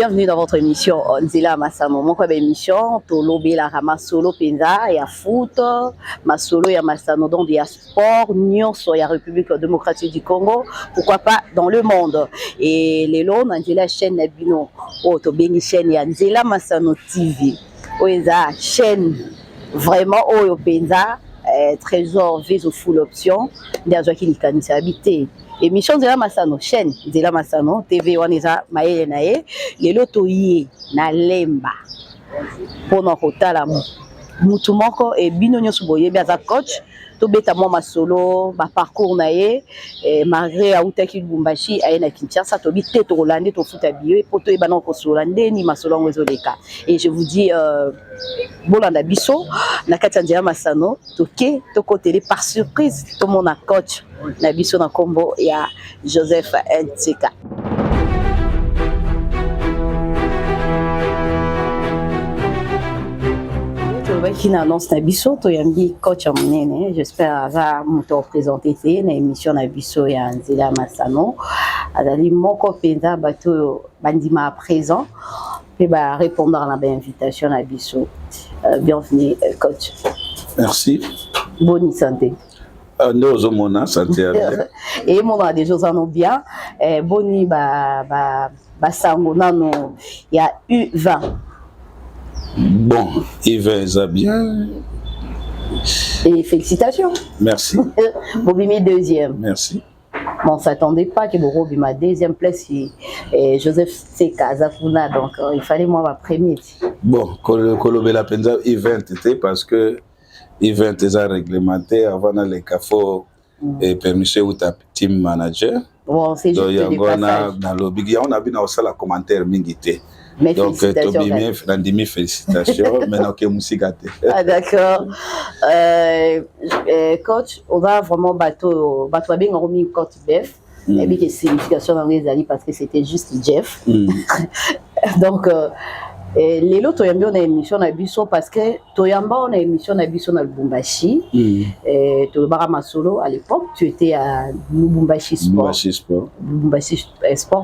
Bienvenue dans votre émission Nzela Masano. Mon émission Tolobe la Masolo Penza et à foot, Masolo et Masano dans des sport, Nyon sur la République démocratique du Congo, pourquoi pas dans le monde. Et les lots Nzela chaîne Nabino, to béni chaîne Nzela Masano TV. Oeza chaîne vraiment Oyo Penza, trésor vise full option, derrière qui l'kanisa habité. Émission Nzela Masano, chaîne Nzela Masano, TV Waneza Maye Naye, les lotoye na lemba. Pour nos kotala mutu moko et binonyo suboye biaza coach, to beta mo masolo, ba parcours naye, malgré autaki Lubumbashi aye na Kinshasa, to bité to Rolande to futa biyo, poto e banon ko Rolande ni masolo ngwezoleka. Et je vous dis bolanda biso na kati Nzela Masano, toke to kotele par surprise to mona coach. Na biso na kombo ya Joseph Ntseka. Qui annonce na biso to yambi coach amunene, j'espère va muto présenter na émission na biso ya Nzela Masano. Azali moko penza bato bandima présent et ba répondre à l'invitation na biso. Bienvenue coach. Merci. Bonne santé. Nous sommes santé. Et mon a des choses en bien. Boni sango nano il y a U20. Bon, U20 ça bien. Et félicitations. Merci. Bobimi deuxième. Merci. Bon, on s'attendait pas que Bobimi ma deuxième place et Joseph Ntseka Zafuna, donc il fallait moi ma première. Bon, Kolobe la penza U20 était parce que event est réglementé avant les CAFO et permission ou ta team manager. Bon, c'est juste des passages. Dans le big, on a bien aussi la commentaire mingité. Donc, Tobimi, félicitations. Maintenant que musique a été. Ah, d'accord. Coach, on va vraiment bateau bien remis coach Jeff. Et puis, signification dans les alliés parce que c'était juste Jeff. Donc, les lots toyamba on a émission na biso parce que toyamba on a émission na biso na Lubumbashi to Barama Solo à l'époque tu étais à Lubumbashi Sport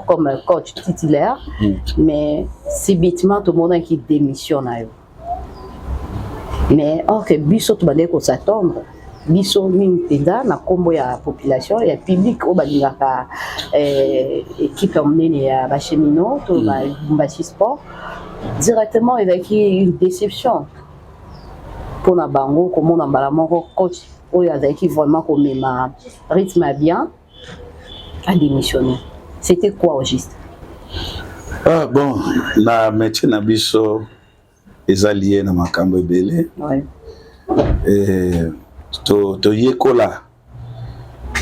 comme coach titulaire mais subitement tout le monde qui démissionne mais or que biso to bande ko s'attendre biso min penda na kombo ya population ya public au balingaka équipe emmenée ya bachemino to Lubumbashi Sport directement avec une déception pour na bango comme on a balamoko coach où il y a qui vraiment comme ma rythme bien à démissionner. C'était quoi au juste? Ah bon, na métier na biso les alliés na makambo belé. Ouais. Et to yekola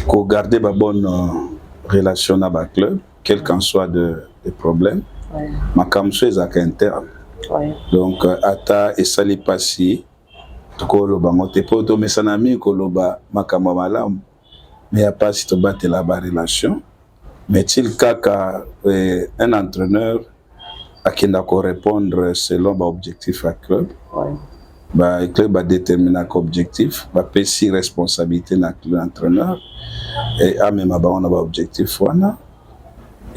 ko garder ba bonne relation na ba club quel qu'en soit de problèmes. Makamso ezaka interne. Donc ata esali pasi tokoloba ngote poto mesanami koloba makambo malamu mais ya pasi to batela ba relation mais til kaka un entraîneur akenda ko répondre selon ba objectif à club. Ba club ba déterminer ko objectif ba pesi responsabilité na l'entraîneur et a même ba on a ba objectif wana.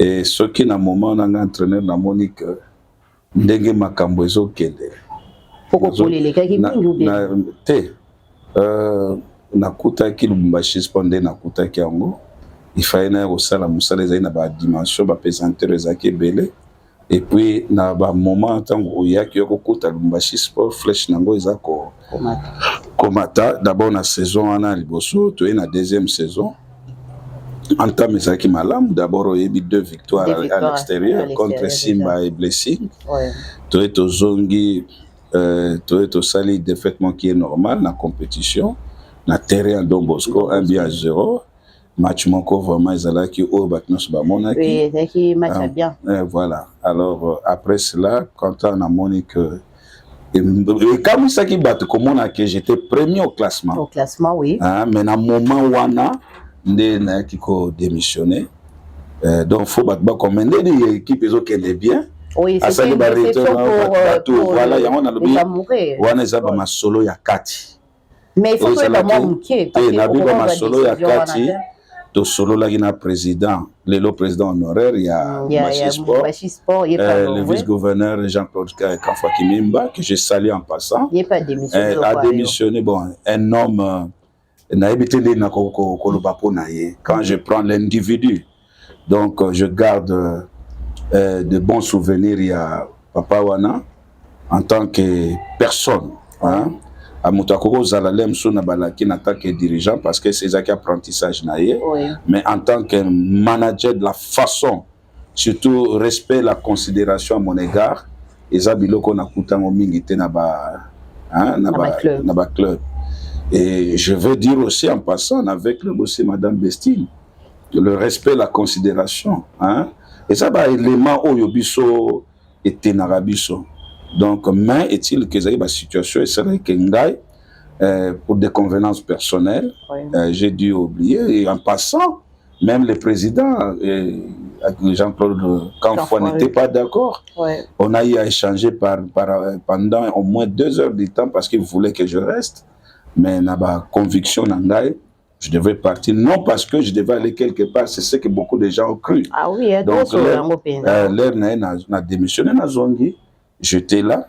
Et ce qui na moment on a entraîneur na Monique ndenge makambo ezokende poko polele kaki bingi na te nakuta ki Lubumbashi Sport nde nakuta ki yango il fallait na osala musala ezali na ba dimension ba pesanteur ezaki belé et puis na ba moment tango oyaki yokokuta Lubumbashi Sport flèche nango ezako komata d'abord na saison wana liboso to na deuxième saison. Entame Zaki Malam, d'abord il y a eu 2 victoires à l'extérieur contre Simba et Blessing. Toeto Zongi, Toeto Sali, défaitement qui est normal dans la compétition. Na terrain Don Bosco, 1-0. Match manco vraiment Zalaki au Batnos Bamonaki. Oui, Zaki match bien. Voilà. Alors après cela, quand on a Monique, comme ça qui bat, comme on a que j'étais premier au classement. Au classement, oui. Mais dans le moment où on a ndé qui ko démissionné donc faut battre comme ndé équipe qui est bien oui c'est une déception pour voilà il y a on a le wana ezaba masolo ya kati mais il faut que le monde qui na biba masolo ya kati to solo là qui na président le président honoraire il y a Mbashi Sport le vice-gouverneur Jean-Claude Kanfwa Kimimba que je salue en passant. Il pas démissionné. A démissionné bon un homme quand je prends l'individu. Donc je garde de bons souvenirs il y a Papa Wana en tant que personne hein. À Moutakoko Zalalem Sonabalaki en tant que dirigeant parce que c'est un apprentissage naïe, mais en tant que manager de la façon, surtout respect, la considération à mon égard, et Zabiloko Nakutango Mingite Naba club. Et je veux dire aussi en passant avec le aussi Madame Bestine, le respect, la considération, hein, et ça va élément au Yobiso et Tenarabiso. Donc, mais est-il que la situation est celle que pour des convenances personnelles, j'ai dû oublier. Et en passant, même le président, Jean-Claude Kanfwa, n'était pas d'accord. On a eu à échanger pendant au moins 2 heures de temps parce qu'il voulait que je reste. Mais n'a pas conviction n'angaï. Je devais partir, non parce que je devais aller quelque part, c'est ce que beaucoup de gens ont cru. Ah oui, donc l'air n'a démissionné, n'a zongi. J'étais là,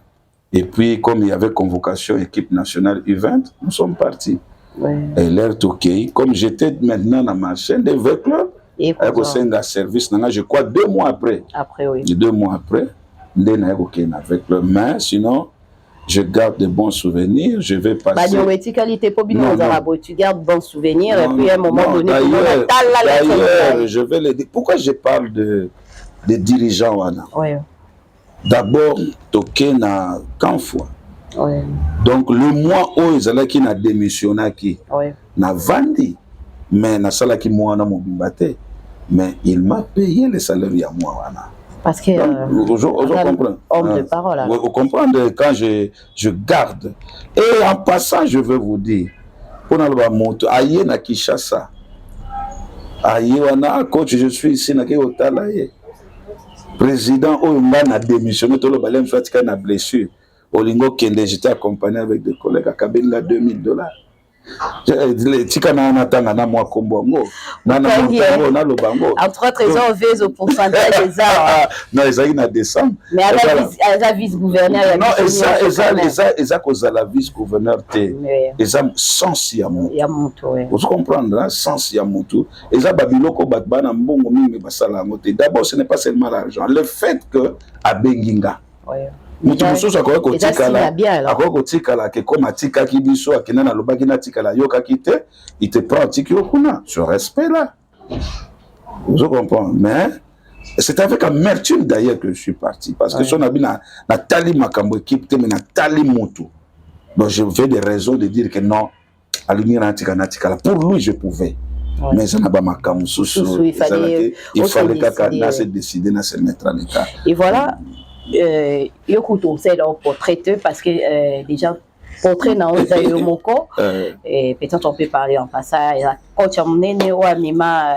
et puis comme il y avait convocation équipe nationale U20, nous sommes partis. Et l'air Tokyo, comme j'étais maintenant dans ma chaîne de V-Club, avec au sein d'un service, je crois 2 mois après. Après, oui. 2 mois après, avec le mais sinon, je garde de bons souvenirs, je vais passer. Tu gardes de bons souvenirs, et puis à un moment donné, d'ailleurs, je vais le dire. Pourquoi je parle de dirigeants, Wana? D'abord, toqué na Kanfwa. Donc, le mois où ils allaient qui n'a démissionné, qui n'a vendu, mais n'a sala qui moi na mobimbate, mais il m'a payé le salaire à moi, Wana. Parce que homme de parole. Vous comprenez quand je garde. Et en passant, je veux vous dire, pour nous moto, aïe na Kinshasa, aïe wana coach, je suis ici na Kotalaye. Président Oyumba a démissionné, tout le balem soit qu'il a blessure. Olingo Kende, j'étais accompagné avec des collègues à Kabinga $2000. Tika na natanga na mwa kombongo na montango na lobango entre autres ils ont versé au pourcentage des arts non ils ont na décembre mais à vice-gouverneur non eza cause la vice-gouverneur té eza sens ya moto vous comprenez sens ya moto eza babiloko batbana mbongo mingi basala ngote d'abord ce n'est pas seulement l'argent le fait que abenginga mutu mosusu akoki kotikala ke koma atikaki biso akenda na lobaki natikala yokaki te il te prend atiki yo kuna ce respect là je comprends mais c'est avec amertume d'ailleurs que je suis parti parce que son abi na tali makambo équipe te mais na tali mutu donc je fais des raisons de dire que non alingi natikala pour lui je pouvais mais ça n'a pas makambo mosusu il fallait qu'à se décider à se mettre en état et voilà écoute, on sait leur portrait parce que déjà portrait dans le moko et peut-être on peut parler en passant quand tu as mené au Amima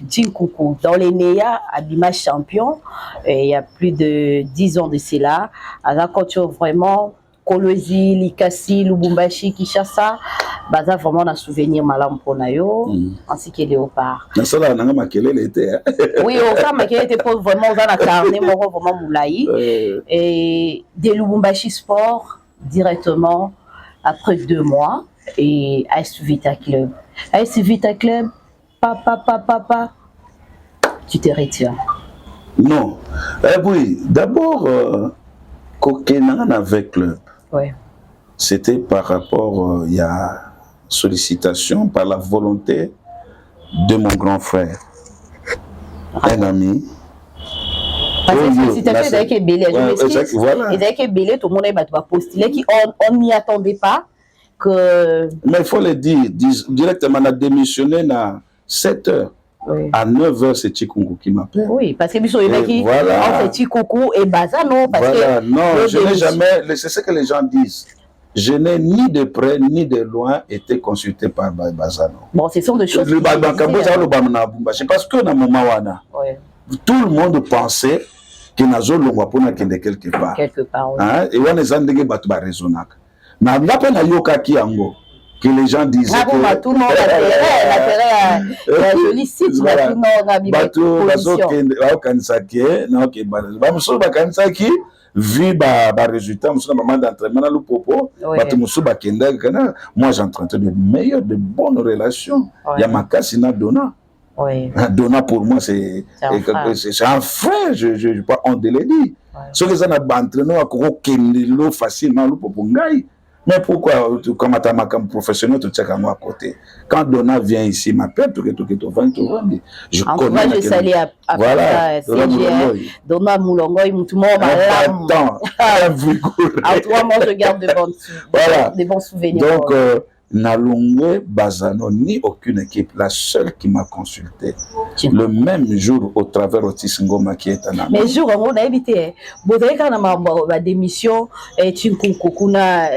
Tinkuku dans les Néa Abima champion il y a plus de 10 ans de cela alors quand tu as vraiment Kolwezi, Likasi, Lubumbashi, Kinshasa, baza vraiment un souvenir malam pour nayo, ainsi que Léopard. Na sala nanga makelele était. Oui, au cas makelele était pour vraiment dans la carnet, vraiment moulaï. Et de Lubumbashi Sport directement après 2 mois et AS Vita Club. AS Vita Club, papa, tu te retires. Non. Oui, d'abord Kokenan avec club. C'était par rapport, il y a sollicitation par la volonté de mon grand frère, un ami. Parce que sollicitation avec Belé, je m'excuse. Et avec Belé, tout le monde a postulé qu'on n'y attendait pas. Mais il faut le dire, directement, on a démissionné à 7 heures. À 9 heures, c'est Chikungu qui m'appelle. Oui, parce que Bissot est qui entre Chikungu et Bazano. Non, je n'ai jamais, c'est ce que les gens disent. Je n'ai ni de près ni de loin été consulté par Bazano. Bon, ce sont des choses. C'est parce que dans le moment tout le monde pensait que Nazo Longwapona était quelque part. Quelque part. Et on est en train de raisonner. Na ngape na yoka ki yango. que les gens disaient que tout le monde l'intérêt joli site tout le monde a mis position vu ba résultat musu na maman d'entraînement na lupopo bato musu bakenda kana moi j'entretenais de meilleures de bonnes relations ya makasi na Dona. Dona pour moi c'est un frère, je pas honte de le dire. Ce que ça n'a pas entraîné à kokendelo facilement lupopo ngai. Mais pourquoi, comme à ta professionnel, tu tiens à moi à côté. Quand Dona vient ici, m'appelle, je connais. Je salue à voilà, Dona Moulongoy, tout le monde à toi, moi, je garde de bons souvenirs. Donc, Nalongwe Bazano, ni aucune équipe, la seule qui m'a consulté. Le même jour, au travers Otis Ngoma qui est en Amérique. Mais jour, on a évité. Vous avez quand même ma démission, Chinkukuna,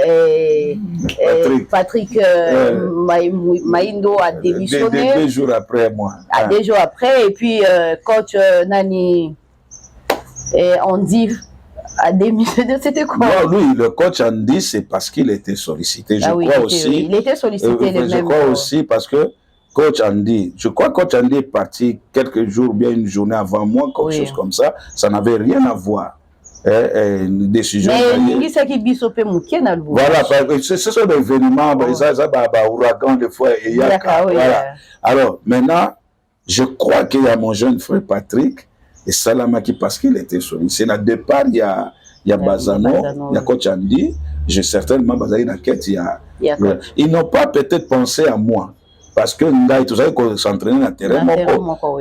Patrick Maindo a démissionné. 2 jours après moi. 2 jours après, et puis coach Nani, on dit. C'était quoi? Non, lui, le coach Andy, c'est parce qu'il était sollicité. Je crois aussi. Il était sollicité. Je crois aussi parce que coach Andy, je crois que coach Andy est parti quelques jours, bien une journée avant moi, quelque chose comme ça. Ça n'avait rien à voir. Une décision. Mais ce qui bisopé mouké dans le voilà, ce sont des événements, ouragan des fois. Alors, maintenant, je crois qu'il y a mon jeune frère Patrick. Et Salamaki, parce qu'il était sollicité. C'est départ, il y a Bazano, il y a coach Andy. J'ai certainement Bazano dans la quête. Ils n'ont pas peut-être pensé à moi. Parce que Nga, tout ça, qu'on s'entraînait dans le terrain.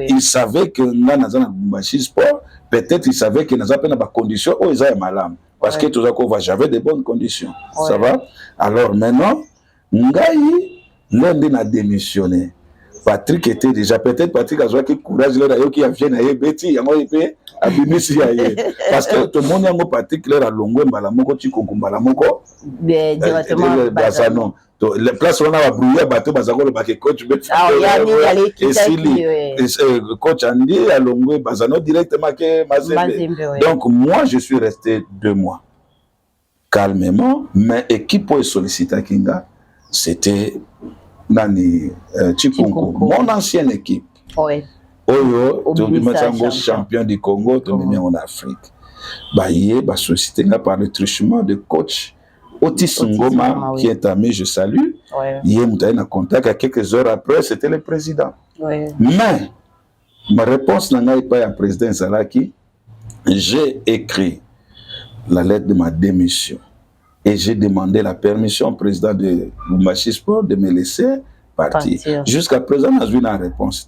Ils savaient que Nga, dans le sport, peut-être ils savaient que Nga, dans des conditions où ils avaient malade. Parce que tout ça, j'avais de bonnes conditions. Ça va? Alors maintenant, Nga, l'un a démissionné. Patrick était déjà, peut-être Patrick a joué avec courage, qui a venu à Yébeti, parce que tout le monde a Patrick, il a longué, Balamoko, Chikongo, Balamoko, directement, Bazano. Les places où on a brouillé, bateau, Bazako, le baquet coach, et si coach Andy a longué, Bazano, directement, Mazembe. Donc, moi, je suis resté 2 mois. Calmement, mais équipe est sollicité à Kinga, c'était Nani Chikungu, mon ancienne équipe. Oui. Oyo, tu es champion du Congo, tu es en Afrique. Baye, ba société par le truchement de coach Otis Ngoma, qui est ami, je salue. Il est en contact à quelques heures après, c'était le président. Mais ma réponse n'a pas à président Zalaki. J'ai écrit la lettre de ma démission. Et j'ai demandé la permission au président de Lubumbashi Sport de me laisser partir. Jusqu'à présent, je n'ai pas de réponse.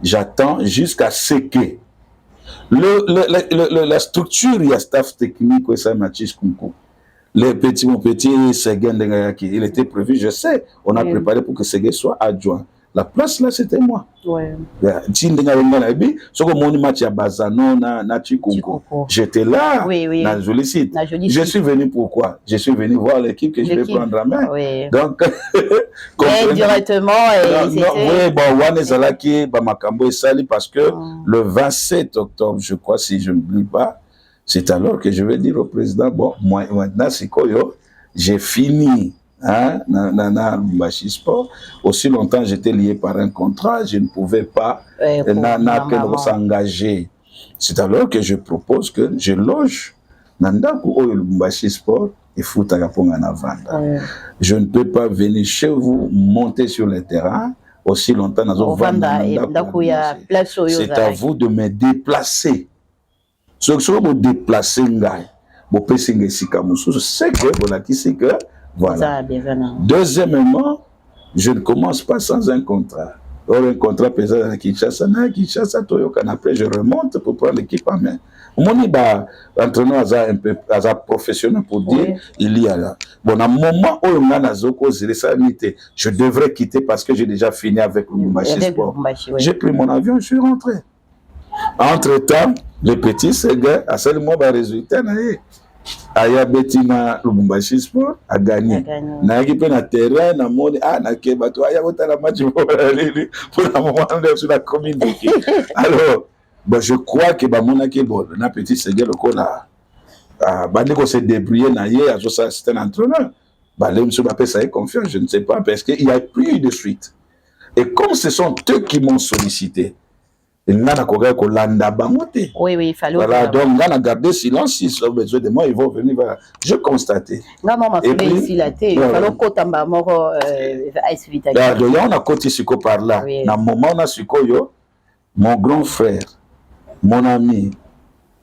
J'attends jusqu'à ce que la structure, il y a staff technique, les petits, mon petit Segen, il était prévu, je sais, on a préparé pour que Segen soit adjoint. La place là, c'était moi. J'étais là, dans le joli site. Je suis venu pourquoi? Je suis venu voir l'équipe que je vais prendre en main. Donc, directement, oui, bon, Wane Zalaki, Bamakambo et Sali, parce que le 27 octobre, je crois, si je ne m'oublie pas, c'est alors que je vais dire au président, bon, moi, maintenant, c'est quoi, j'ai fini. Hein, Sport. Aussi longtemps j'étais lié par un contrat, je ne pouvais pas s'engager. C'est alors que je propose que je loge Nandaku Lubumbashi Sport et Futagaponga Navanda. Je ne peux pas venir chez vous, monter sur le terrain aussi longtemps. C'est à vous de me déplacer. Ce que vous déplacez, c'est que voilà qui c'est que. Voilà. Deuxièmement, je ne commence pas sans un contrat. Or, un contrat pesant à Kinshasa, après je remonte pour prendre l'équipe en main. Mon entraîneur un peu professionnel pour dire il y a là. Bon, à un moment où je devrais quitter parce que j'ai déjà fini avec le Lubumbashi Sport. J'ai pris mon avion, je suis rentré. Entre-temps, le petit Séguin a seulement un résultat. Aya Betina Lubumbashi Sport a gagné. Na équipe na terrain na moni na keba to aya bota la match pour la moment sur la commune. Alors, bon, je crois que ba monaki bon na petit Ségué le là. bandi qu'on s'est débrouillé naïe, c'est un entraîneur. Les monsieur Mbappé, ça est confiance, je ne sais pas, parce qu'il n'y a plus eu de suite. Et comme ce sont eux qui m'ont sollicité, oui, il fallait. Voilà, donc on a gardé silence, s'ils ont besoin de moi, ils vont venir. Voilà. Je constatais. Non, mais ici, là, il fallait qu'on on a côté Siko par là. Dans le moment où on a Siko, mon grand frère, mon ami,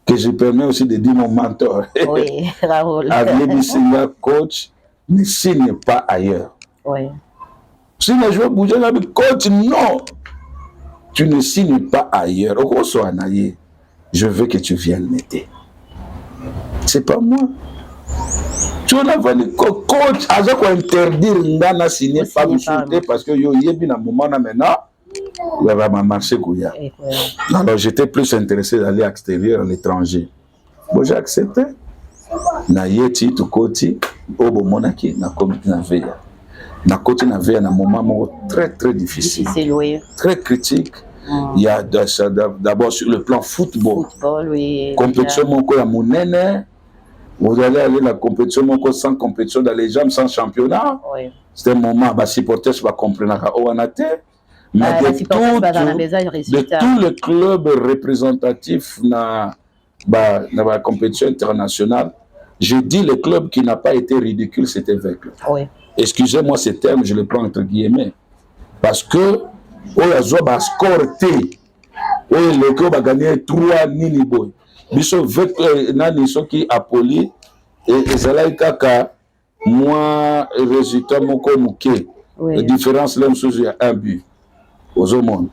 que je permets aussi de dire mon mentor, oui, Raoul. Avier Singa, coach, ne signe pas ailleurs. Oui. Si les joueurs bougent, coach, non. Tu ne signes pas ailleurs. Je veux que tu viennes m'aider. C'est pas moi. Tu en as valu coach, à quoi interdire Ndana signer pas me souhaiter parce que yo yebi na moment maintenant, il va marcher Kouya. Alors j'étais plus intéressé d'aller à l'extérieur, à l'étranger. Bon, j'ai accepté. Na yeti to koti obo monaki na comité na veille. Na côté na veille na moment très très difficile. Très critique. Il y a d'abord sur le plan football. Oui. Compétition mon ko ya monene. Vous allez aller la compétition mon ko sans compétition dans les jambes sans championnat. Oui. C'était un moment ba supporters va comprendre ka oanate. Mais de tous les clubs représentatifs na la compétition internationale, je dis le club qui n'a pas été ridicule, c'était Vecchio. Oui. Excusez-moi ce terme, je le prends entre guillemets. Parce que, on a score T. Le club a gagné 3 nini-boy. Biso Vecchio, nani soki Apoli, et Zalaï Kaka, moi, résultat, moko mouké. La différence, là, il y a un but. Aux monde.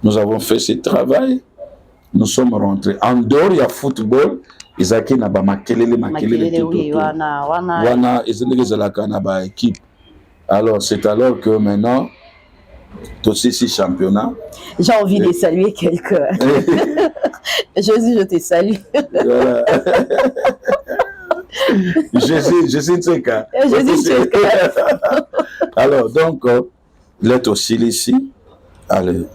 Nous avons fait ce travail. Nous sommes rentrés. En dehors, il y a football. Isaki n'a pas makelele tout. Wana, équipe. Alors, c'est alors que maintenant, tous ces championnats. J'ai envie de saluer quelqu'un. Jésus, je te salue. Voilà. Jésus Tseka. Alors, donc, l'être aussi ici. Allez.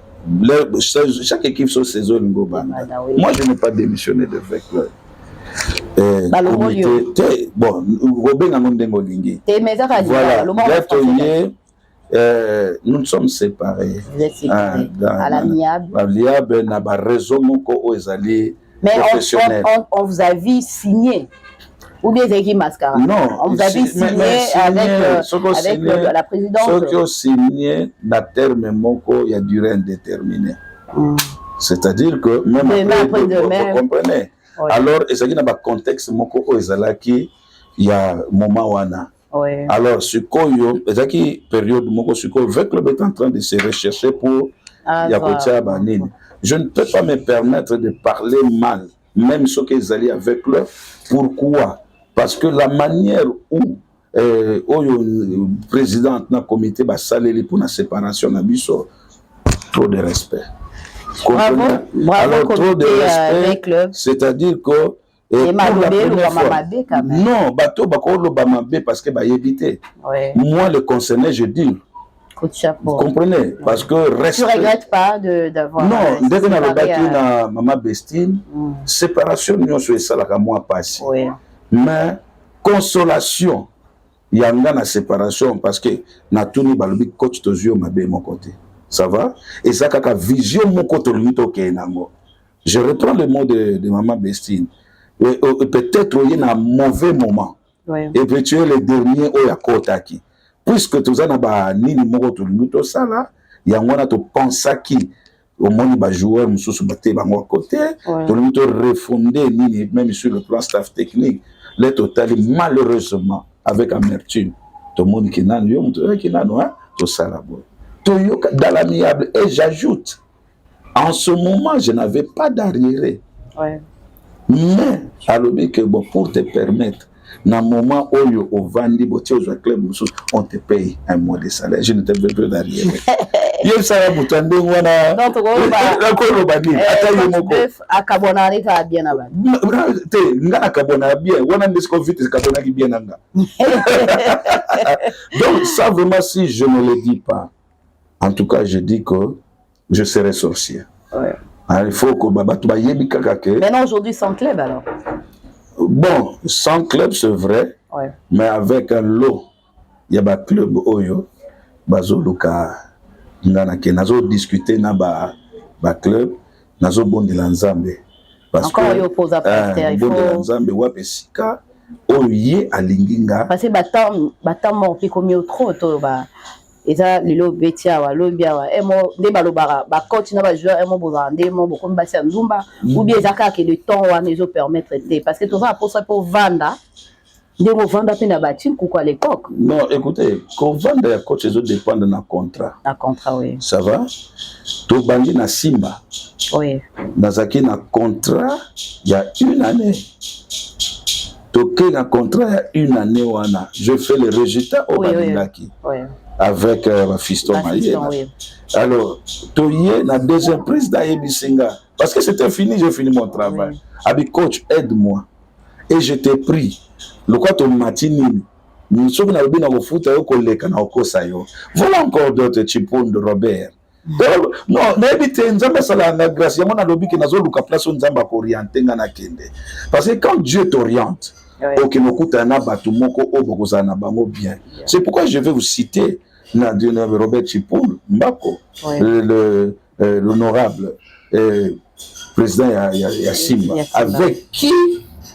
Chaque équipe sur ses zones. Moi, je n'ai pas démissionné de Vecchio. Bon, voilà, nous sommes séparés. Vous êtes séparés à l'amiable. Mais on vous a vu signer. Ou bien c'est qui Mascara? Non, on vous a vu signer avec la présidence. Ceux qui ont signé la terme Moko, il y a durée indéterminée. C'est-à-dire que même après vous comprenez. Oui. Alors, et ça qui n'a pas contexte Moko Ezalaki, il y a moment wana. Oui. Alors, ce koyo, et qui période Moko Suko, Vecchio est en train de se rechercher pour Yakotia Banine. Je ne peux pas me permettre de parler mal, même ce qu'ils allaient avec eux. Pourquoi? Parce que la manière où le président du comité va saler pour la séparation d'Abisso, trop de respect. Bravo, alors, trop de respect, c'est-à-dire que non, bateau bakolo bamabé parce que bah éviter. Moi le concerné, je dis. Vous comprenez? Parce que tu regrettes pas d'avoir. Non, dès que on a battu na maman Bestine, séparation nous sur ça la moi passé. Mais consolation, il y a une séparation parce que na tuni balobi coach tozio mabé mon côté. Ça va? Et ça kaka vision mon côté limito kenango. Je reprends le mot de maman Bestine. Peut-être il y a un mauvais moment. Et puis tu es le dernier au yakotaki. Puisque tu as ba nini moko to limito ça là, il y a un to pensa qui au moins ba joueur mususu baté ba moi côté, to limito refonder nini même sur le plan staff technique. Le total malheureusement avec amertume. Tout le monde qui n'a yo qui n'a hein, to ça là boy. To yo dans l'amiable et j'ajoute en ce moment je n'avais pas d'arriéré. Mais alors que bon pour te permettre dans le moment où au Vandi club on te paye un mois de salaire, je ne te veux plus d'arrière. Il ça va boutonner wana. Non to ko ba ni atayo moko. Akabonari ka bien aba. Te ngana kabona bien, wana ndisco vite kabona ki bien nanga. Donc ça vraiment si je ne le dis pas. En tout cas, je dis que je serai sorcier. Il faut que baba to ba yebi kaka ke. Maintenant aujourd'hui sans club alors. Bon, 100 clubs, c'est vrai, ouais. mais avec un lot, il y a des clubs Oyo, Bazo Luka, Nazo discuter na ba club, Nazo Bondi Lanzambe. Parce encore il pose à pasteur, il faut. Bondi Lanzambe, Wapesika, Oye Alinginga. Parce que batam mort qui comme trop to ba. Et ça le lobetia wa lobia wa emo de balobara ba coach na ba joueur emo bozande mo beaucoup basi nzumba ou bien zaka que le temps wa nous permettre de parce que tu vas pour vendre de mo vendre pe na batin kuko à l'époque. Non, écoutez, quand vendre les coach les autres dépendent de notre contrat. Un contrat oui. Ça va? To bandi na Simba. Oui. Nazaki na contrat il y a une année. Toké na contrat il y a une année wana. Je fais les résultats au Bandaki. Oui. Avec Fiston Maïe. Oui. Alors, Toye, la deuxième prise d'Ayebisinga. Parce que c'était fini, j'ai fini mon travail. Oui. Abi coach, aide-moi. Et je t'ai pris. Le quoi ton matini. Nous sommes dans le bien au foot, voilà encore d'autres chipons de Robert. Non, n'habitez Nzamba Salana grâce à mon alobi qui n'a pas de place où Nzamba orienté na kende. Parce que quand Dieu t'oriente, ok, bien. C'est pourquoi je vais vous citer Robert Chipoul Mbako, l'honorable président Simba, avec qui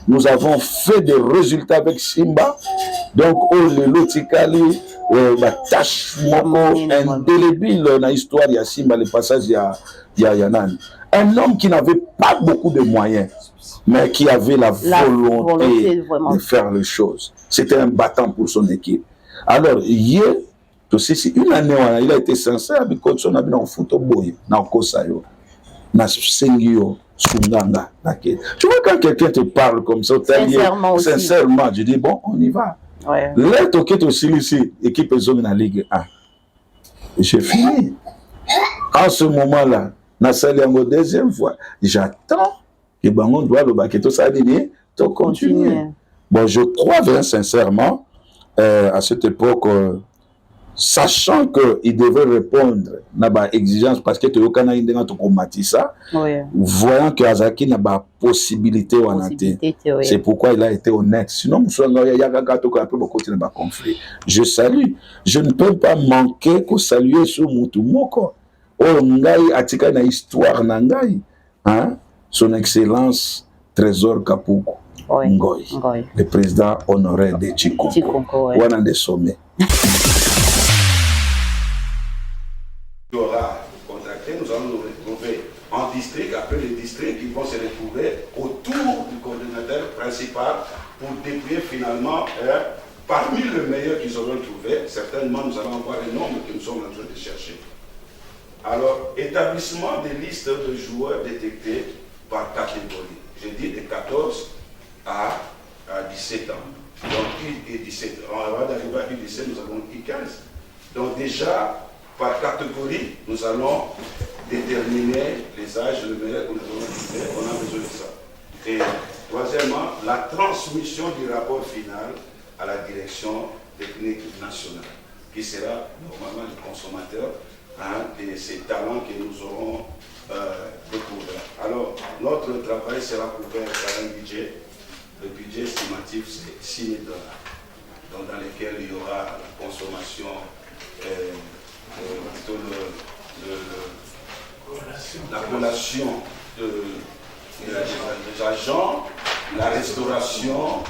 nous avons fait des résultats avec Simba. Donc, le Lotikali, la tâche indélébile dans l'histoire de Simba, le passage de Yanan. Un homme qui n'avait pas beaucoup de moyens, mais qui avait la volonté de faire les choses. C'était un battant pour son équipe. Alors, hier, une année, il a été sincère, il a été en football, dans Kosayo, dans Sengio, Sunganga. Tu vois, quand quelqu'un te parle comme ça, sincèrement, je dis, bon, on y va. Là, tu es aussi ici, équipe zone dans la Ligue 1. J'ai fini. En ce moment-là, na saliango deuxième fois, j'attends que Bangon doit le baqueto ça dit to continuer. Bon, je crois bien sincèrement à cette époque, sachant que il devait répondre na ba exigence parce que toyokana indenga to combattre ça, voyant que Azaki n'a pas possibilité ou c'est pourquoi il a été honnête. Sinon je salue, je ne peux pas manquer que saluer sur Mutumoko. Oh, Ngai atika na histoire na Ngai, hein? Son Excellence Trésor Kapuku Ngoy, le président honoré de Chikonko, wana de sommet. Nous allons nous retrouver en district, après les districts qui vont se retrouver autour du coordinateur principal pour déployer finalement parmi les meilleurs qu'ils auront trouvé. Certainement, nous allons avoir un nombre que nous sommes en train de chercher. Alors, établissement des listes de joueurs détectés par catégorie. J'ai dit de 14 à 17 ans. Donc, et 17. Avant d'arriver à 17, nous avons eu 15. Donc, déjà, par catégorie, nous allons déterminer les âges, le meilleur que nous avons trouvé. On a besoin de ça. Et troisièmement, la transmission du rapport final à la direction technique nationale, qui sera normalement le consommateur. De ces talents que nous aurons découverts. Alors, notre travail sera couvert par un budget. Le budget estimatif, c'est 6 000 $, donc dans lequel il y aura la consommation, la collation des agents, la restauration,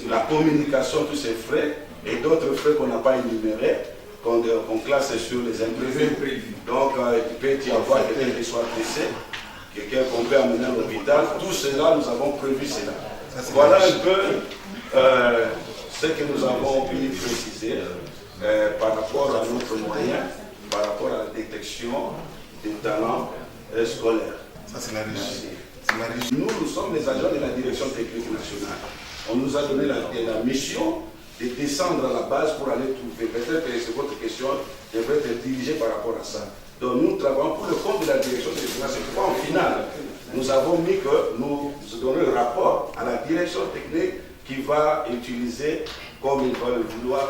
la communication, tous ces frais, et d'autres frais qu'on n'a pas énumérés, qu'on classe sur les imprévus. Donc, il peut y avoir quelqu'un qui soit blessé, quelqu'un qu'on peut amener à l'hôpital. Tout cela, nous avons prévu cela. Voilà un peu ce que nous avons pu préciser par rapport à notre moyen, par rapport à la détection des talents scolaires. Ça, c'est la régie. Nous sommes les agents de la direction technique nationale. On nous a donné la mission de descendre à la base pour aller trouver. Peut-être que c'est votre question devrait être dirigée par rapport à ça. Donc nous travaillons pour le compte de la direction technique nationale. C'est pourquoi en finale, nous avons mis que nous donnons le rapport à la direction technique qui va utiliser comme il va le vouloir.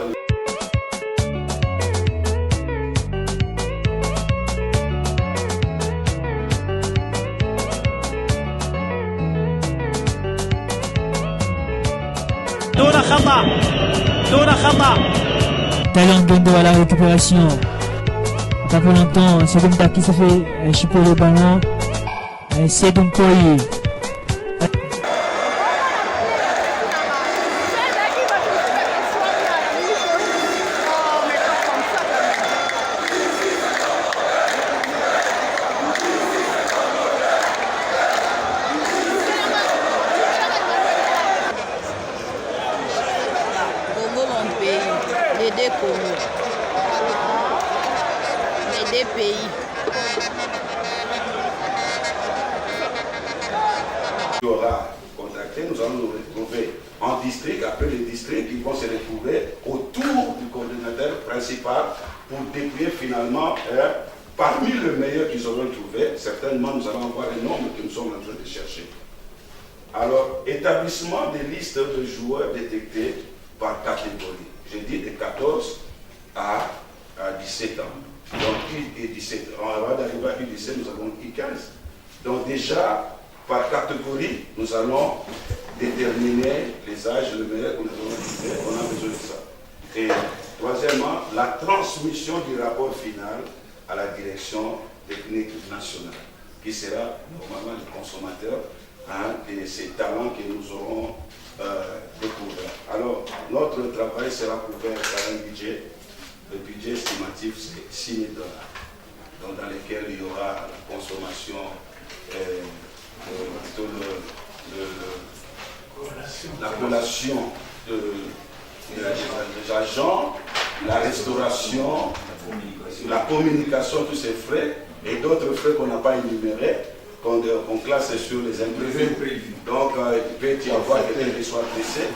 Talent Dondo à la récupération. Pas pour longtemps, c'est comme ça qui se fait chipper le ballon. C'est donc Koyi. Les deux pays. Il aura contacté, nous allons nous retrouver en district, après les districts, ils vont se retrouver autour du coordinateur principal pour déployer finalement parmi les meilleurs qu'ils auront trouvé. Certainement, nous allons avoir un nombre que nous sommes en train de chercher. Alors, établissement des listes de joueurs détectés par catégorie. J'ai dit de 14 à 17 ans. Donc, et 17. Avant d'arriver à 17, nous avons eu 15. Donc, déjà, par catégorie, nous allons déterminer les âges, le meilleur que nous avons trouvé. On a besoin de ça. Et troisièmement, la transmission du rapport final à la direction technique nationale, qui sera normalement le consommateur de ces talents que nous aurons découverts. Alors, notre travail sera couvert par un budget. Le budget estimatif, c'est 6 000 $, donc dans lequel il y aura la consommation, la collation des agents, la restauration, la communication, tous ces frais, et d'autres frais qu'on n'a pas énumérés, qu'on classe sur les imprévus. Donc, il peut y avoir quelqu'un qui soit blessé,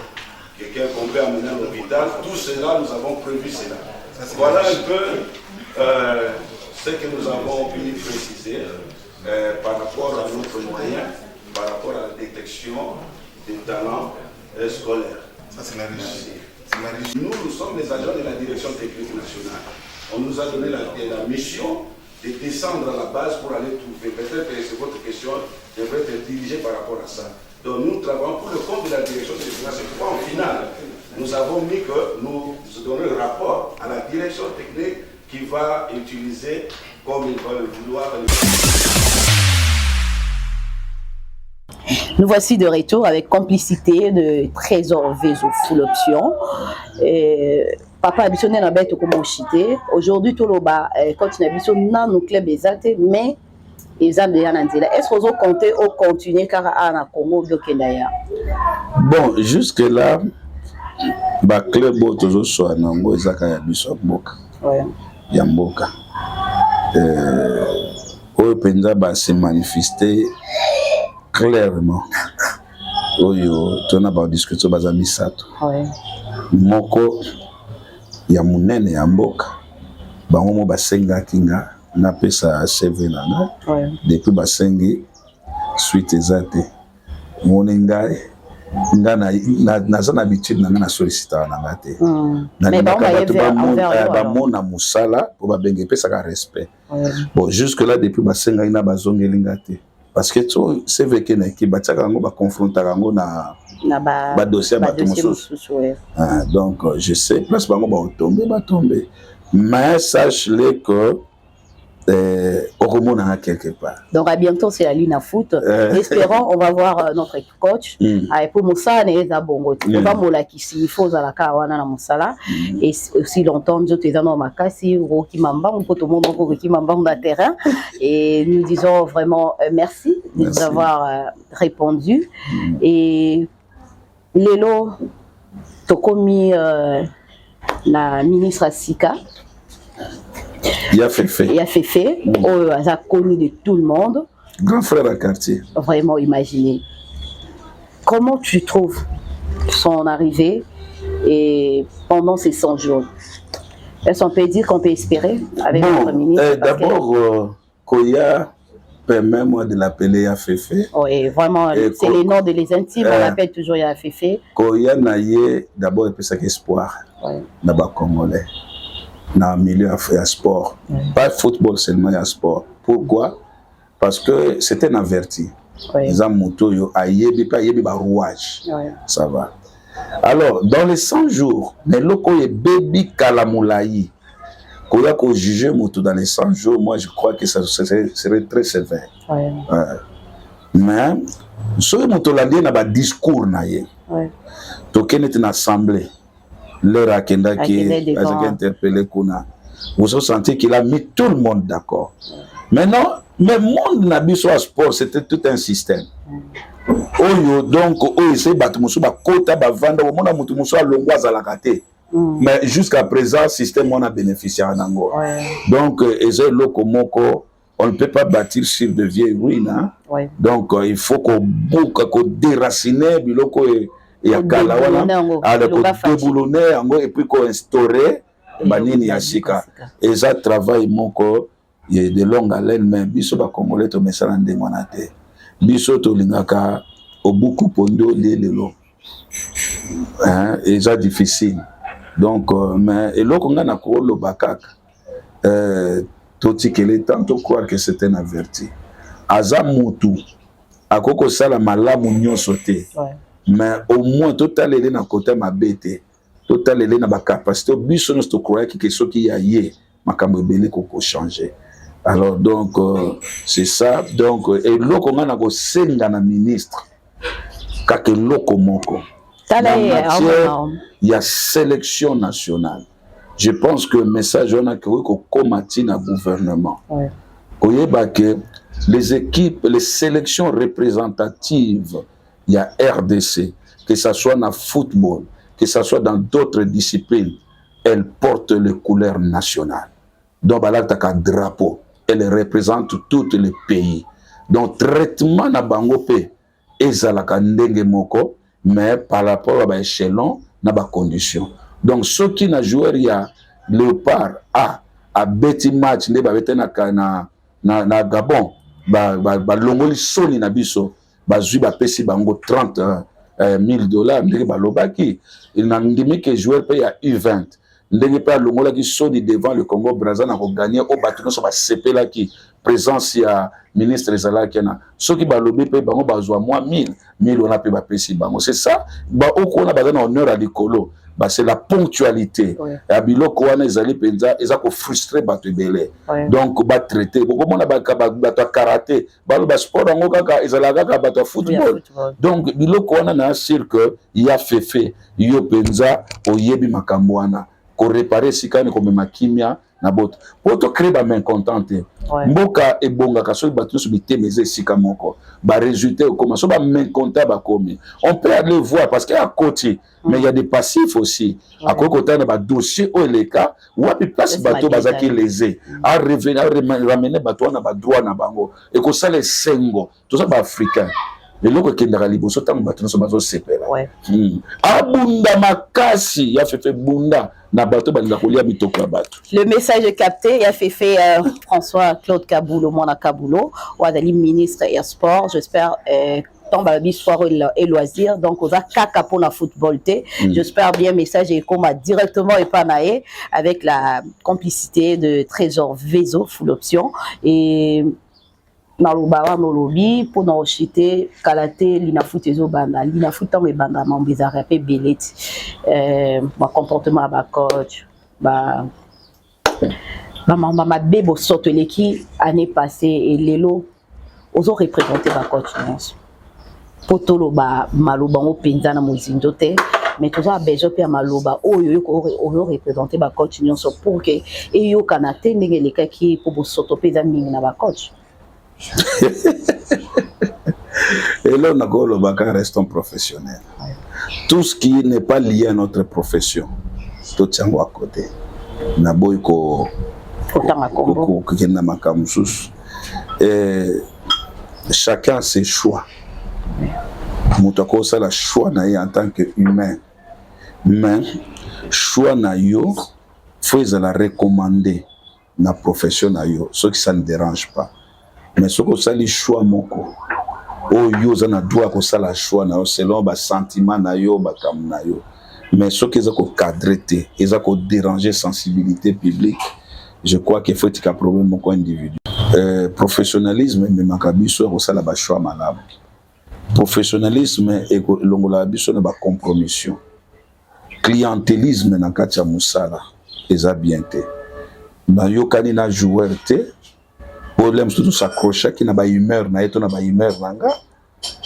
quelqu'un qu'on peut amener à l'hôpital. Tout cela, nous avons prévu cela. Voilà un peu ce que nous avons pu préciser par rapport à notre moyen, par rapport à la détection des talents scolaires. Ça, c'est la réussite. Nous sommes les agents de la direction technique nationale. On nous a donné la mission de descendre à la base pour aller trouver. Peut-être que c'est votre question devrait être dirigée par rapport à ça. Donc nous travaillons pour le compte de la direction technique nationale. C'est pourquoi en finale, nous avons mis que nous donnons le rapport à la direction technique qui va utiliser comme il va le vouloir. Nous voici de retour avec complicité de Trésor Vezo full option. Papa habitué na bête comme chité. Aujourd'hui tout le bas continue habitué dans nos clubs exacts mais ils ont déjà nandila. Est-ce que vous comptez au continuer car à na Congo de Kenya? Bon, jusque là, ba club toujours soit nango ezaka ya biso mboka. Ouais. Ya mboka. Oyo penza ba se manifester clairement. Oyo tona ba discuter baza misato. Ouais. Moko ya munene ya mboka. Bango mo basenga kinga na pesa CV nanga. Ouais. Depuis basengi suite ezate. Mone ngai naza na habitude nanga na sollicita nanga te. Mais ba mona musala po ba benge pesa ka respect. Bon jusque là depuis basenga ina bazongelinga te. Parce que tout c'est vrai que na ki bataka ngo ba confronter ngo na ba dossier ba mosusu. Donc je sais plus bango ba tomber mais sache-le que Oromona quelque part. Donc à bientôt c'est la Lune à foot. Espérons on va voir notre coach pour Moussa et Zabongo. On va mola qui s'il faut à la kawana na Moussala et aussi longtemps je te dans makasi Roki Mamba on peut tout le monde Roki Mamba dans le terrain et nous disons vraiment merci de nous avoir répondu et Lelo Tokomi la ministre Sika. Il a fait. Il a connu de tout le monde. Grand frère à quartier. Vraiment imaginé. Comment tu trouves son arrivée et pendant ces 100 jours? Est-ce qu'on peut dire qu'on peut espérer avec notre ministre? D'abord, Koya permet-moi de l'appeler Yaféfé. Oui, vraiment, c'est les noms de les intimes, on l'appelle toujours Yaféfé. Koya Naye, d'abord, il peut s'être espoir. D'abord, Congolais. Dans le milieu à sport. Pas football seulement, il y a sport. Pourquoi? Parce que c'était un averti. Les gens moto, ça va. Alors, dans les 100 jours, les locaux et baby kalamulaï, qu'on a qu'au juger dans les 100 jours, moi je crois que ça serait très sévère. Ouais. Mais, ce que nous avons un discours, tu as une assemblée, l'heure à qui a interpellé Kuna. Vous avez senti qu'il a mis tout le monde d'accord. Maintenant, le monde n'a pas sur sport, c'était tout un système. Donc, c'est mais jusqu'à présent, le système on a bénéficié en Angola. Ouais. Donc, on ne peut pas bâtir sur de vieilles ruines. Hein? Ouais. Donc, il faut qu'on déracine, et puis qu'on instaure Banini Yashika. Et ça travaille de longue haleine, mais biso ba Congolais to mesala ndemonate. Biso to lingaka obuku pondo lelo. Et ça difficile. Donc, mais et l'autre, on a le bakak. Toti qu'il est temps de croire que c'est un averti. Aza mutu, akoko sala malamu nyon sauté. Mais au moins, total est dans côté ma bête. Total est dans ma capacité. Biso nous to croire que ce qui y a yé, ma kamebele koko changer. Alors donc, c'est ça. Donc, et l'autre, on a senga na ministre. Kake loko moko. Il y a sélection nationale. Je pense que le message on a combattu dans le gouvernement. Que les équipes, les sélections représentatives, il y a RDC, que ce soit dans le football, que ce soit dans d'autres disciplines, elles portent les couleurs nationales. Donc, il y a un drapeau, elles représentent tous les pays. Donc, traitement na bangope, ezalaka ndenge moko, mais par rapport à l'échelon, na ba condition. Donc ceux qui n'a joué il y a Léopard à Betty match ne ba bete na Gabon ba longoli soni na biso ba zui ba pesi bango $30,000 ndenge ba lobaki il n'a ndimi que joueur paye à U20 ndenge pa longola ki soni devant le Congo Brazza na ko gagner au batuno so ba sepela ki présence ya ministre ezalaki na soki balobi pe bango bazwa moi 1000 on a pe ba pesi bango c'est ça ba okona bazana honneur à likolo ba c'est la ponctualité ya biloko wana ezali penza eza ko frustrer bato ebele donc ba traiter bokomona ba karaté ba sport ngo kaka ezalaka ka bato football donc biloko wana na sûr que ya fefe yo penza oyebi makambo wana ko réparer sikane comme makimia na boto poto créer ba mécontente mboka ebonga ka so bato so bitemeze sika moko ba résultat comme so ba mécontent ba komi on peut aller voir parce qu'il y a côté mais il y a des passifs aussi à côté na ba dossier au les cas ou à place bato bazaki lésé à revenir ramener bato na ba droit na bango et ko ça les sengo tout ça ba africain et loko kendaka liboso tango bato so bazo sepela abunda makasi ya fefe bunda. Le message est capté, il a fait François Claude Kaboulou, Mona Kaboulou, ou Adali ministre et sport, j'espère tombe sport et loisirs, donc on a kaka pour la football, j'espère bien message et comme directement épanaé avec la complicité de Trésor Vezo, full option, et Nalubawa nolobi pour nous chiter kalaté linafutezo banda linafuta me banda mambizara pe beleti ma comportement ba coach ba ma bebo sotele qui année passée et lelo ozo représenter ba coach potolo ba maloba ngo penza na mozindo te mais tout ça besoin pe maloba oyo ko représenter ba coach nyonso pour que et yo kanate ndenge leka ki pour bo soto peza mingi na ba coach. Et là, on a restons professionnels. Tout ce qui n'est pas lié à notre profession, tout tient à côté. Chacun a ses choix. Moutako ça la choix en tant qu'humain. Mais choix na yo, faut la recommander na profession na yo, ce qui ça ne dérange pas. Mais ce que ça les choix moko oh yo ça na droit que ça la choix na selon ba sentiment na yo ba kam na yo mais ce que ça ko cadrer et ça ko déranger sensibilité publique je crois qu'il faut qu'il y ait un problème moko individu professionnalisme mais makabiso ko ça la ba choix malamu professionnalisme et longola biso na ba compromission clientélisme na kati ya musala eza bien te na yokani na joueur te problème surtout s'accrocher na ba humeur na yeto na ba humeur nanga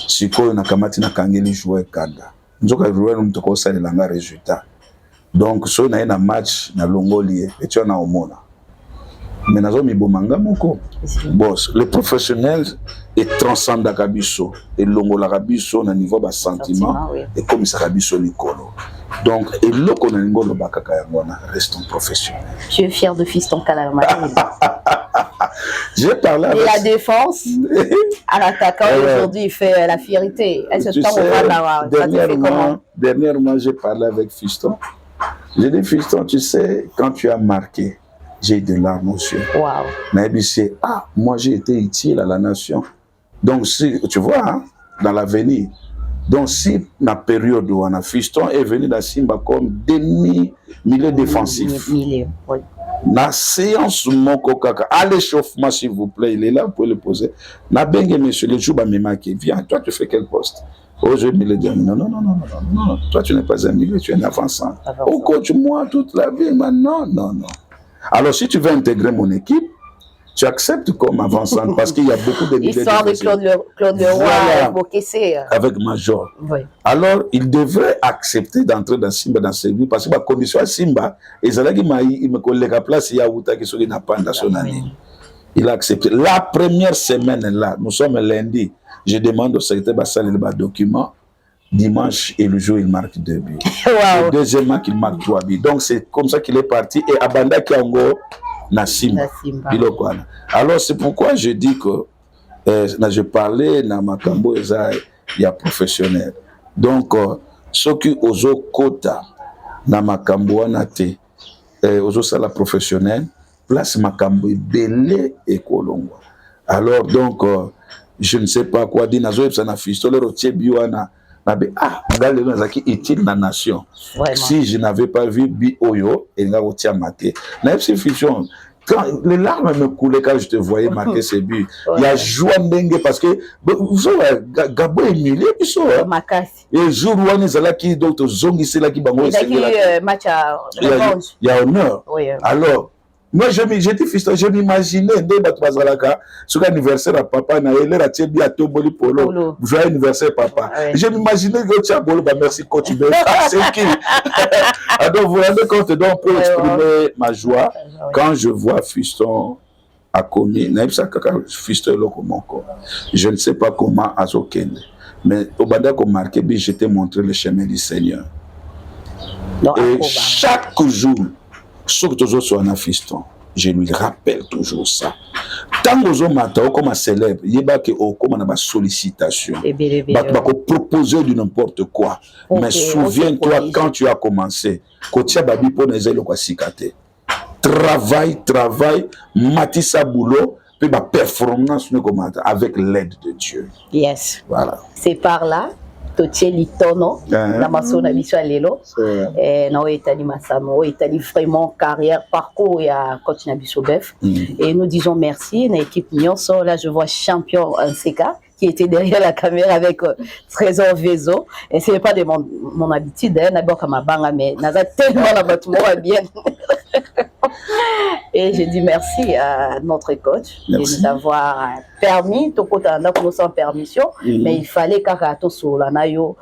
sikoyo nakamati nakangeli joueur kanda nzoka joueur mutoko osalela nga résultat donc so na ye na match na longoli ye etio na omona mais nazo mibomanga moko boss le professionnel est transcendaka biso et longolaka biso na niveau ba sentiment et comme ça biso likolo donc eloko na lingo lobaka ka yango na restons professionnels. Tu es fier de Fiston Kalama. J'ai parlé avec... Et la défense, à l'attaquant, aujourd'hui, il fait la fierté. Est-ce que on va l'avoir? Dernièrement, j'ai parlé avec Fiston. J'ai dit, Fiston, tu sais, quand tu as marqué, j'ai eu de larmes aux yeux. Wow. Mais c'est, moi j'ai été utile à la nation. Donc, si, tu vois, hein, dans l'avenir, donc si ma période où on a Fiston est venu dans Simba comme demi-milieu défensif. Milieu, oui. Na séance moko kaka à l'échauffement s'il vous plaît, il est là, vous pouvez le poser. Na bengue monsieur le jour Memaki, viens, toi tu fais quel poste? Oh je me le dis non, toi tu n'es pas un milieu, tu es un avançant. Oh coach moi toute la vie, mais non. Alors si tu veux intégrer mon équipe, tu acceptes comme avançant parce qu'il y a beaucoup de milieux. Histoire de Claude Leroy, voilà. Avec Major. Oui. Alors, il devrait accepter d'entrer dans Simba dans ses vies parce que la condition à Simba, il me colle la place, il y a Outa qui n'a pas dans son année. Il a accepté. La première semaine là, nous sommes lundi, je demande au secrétaire Bassal le document. Dimanche et le jour, il marque 2 buts. Wow. Le deuxième match, il marque 3 buts. Donc, c'est comme ça qu'il est parti. Et Abanda Kiango, na Simba. Alors c'est pourquoi je dis que je parlais dans Makambo il y a professionnel. Donc ceux qui osent kota na Makambo anate osent sala professionnel place Makambo belé et kolongwa. Alors donc je ne sais pas quoi dire nazo epsa na fistole rotie biwana ngali nazaki utile na nation. Vraiment. Si je n'avais pas vu Bi Oyo et nga rotia maté na FC Fusion quand les larmes me coulaient quand je te voyais marquer ces buts. Il y a joie dengue parce que vous savez Gabo Emilien puis ça et jour où on est là qui d'autres zongi c'est là qui bango c'est match à revanche. Il y a honneur. Oui. Alors moi j'étais fils, je m'imaginais dès Batouazalaka sur l'anniversaire à papa na elle a tié bien Toboli Polo. Joyeux anniversaire papa. Je m'imaginais que tu as bolo merci coach c'est qui. Alors vous vous rendez compte donc pour exprimer ma joie quand je vois Fiston à Komi, Fiston loko moko. Je ne sais pas comment Azokende, mais au banda qu'on marqué bi je t'ai montré le chemin du Seigneur. Et chaque jour surtout sur un Fiston, je lui rappelle toujours ça. Tant que je m'attends comme un célèbre, il y a comme une sollicitation. Il va proposer du n'importe quoi. Okay, mais souviens-toi quand tu as commencé, travail, matissa boulot, puis ma performance avec l'aide de Dieu. Yes. Voilà. C'est par là. Totie litono na masona biso lelo na oetali masamo oetali vraiment carrière parcours ya coach na biso bef et nous disons merci na équipe nyonso. Là je vois champion Nseka qui était derrière la caméra avec Trésor Vezo et ce n'est pas de mon habitude na boka mabanga mais naza tellement la bâtiment bien. Et je dis merci à notre coach de nous avoir permis, sans permission, mais il fallait qu'à sur la nayo,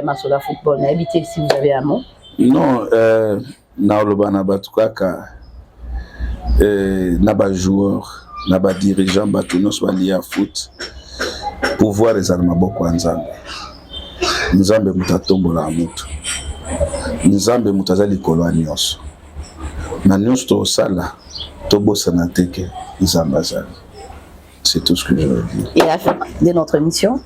masola football, n'habitez si vous avez un mot. Non, naolobana batukaka, naba joueur, naba dirigeant, batunos wali à foot, pouvoir les armaboko nzambe. Nzambe mutatombola amutu. Nzambe mutazali kolwa nyonso. C'est tout ce que je veux dire. Et à la fin de notre émission,